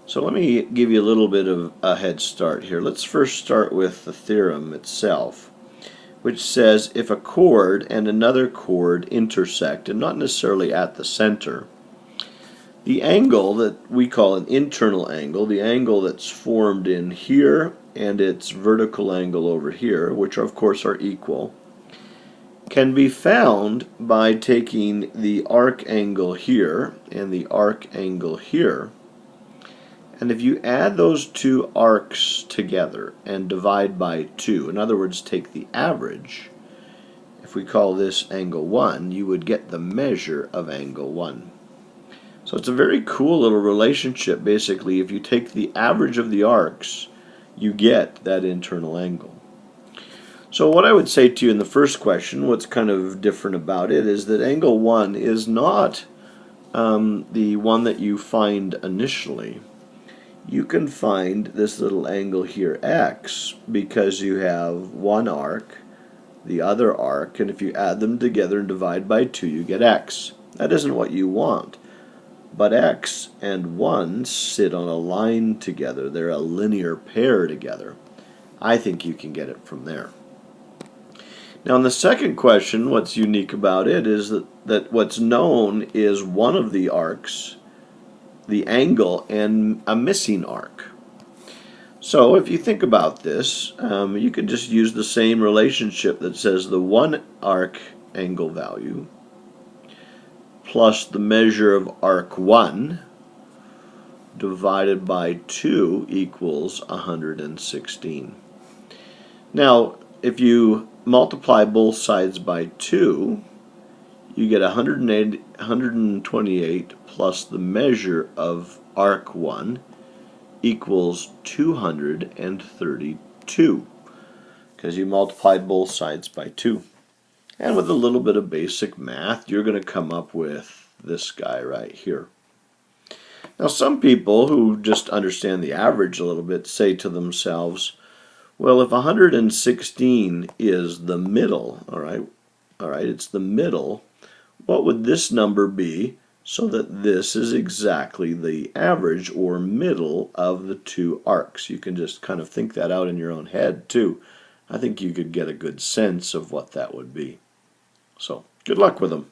So let me give you a little bit of a head start here. Let's first start with the theorem itself, which says if a chord and another chord intersect, and not necessarily at the center, the angle that we call an internal angle, the angle that's formed in here and its vertical angle over here, which of course are equal, can be found by taking the arc angle here and the arc angle here. And if you add those two arcs together and divide by 2, in other words, take the average, if we call this angle 1, you would get the measure of angle 1. So it's a very cool little relationship. Basically, if you take the average of the arcs, you get that internal angle. So what I would say to you in the first question, what's kind of different about it, is that angle 1 is not the one that you find initially. You can find this little angle here, x, because you have one arc, the other arc, and if you add them together and divide by 2, you get x. That isn't what you want. But x and 1 sit on a line together. They're a linear pair together. I think you can get it from there. Now in the second question, what's unique about it is that what's known is one of the arcs, the angle, and a missing arc. So if you think about this, you can just use the same relationship that says the one arc angle value plus the measure of arc 1 divided by 2 equals 116. Now, if you multiply both sides by 2, you get 128 plus the measure of arc 1 equals 232, because you multiplied both sides by 2. And with a little bit of basic math, you're going to come up with this guy right here. Now, some people who just understand the average a little bit say to themselves, well, if 116 is the middle, all right, it's the middle, what would this number be so that this is exactly the average or middle of the two arcs? You can just kind of think that out in your own head too. I think you could get a good sense of what that would be. So, good luck with them.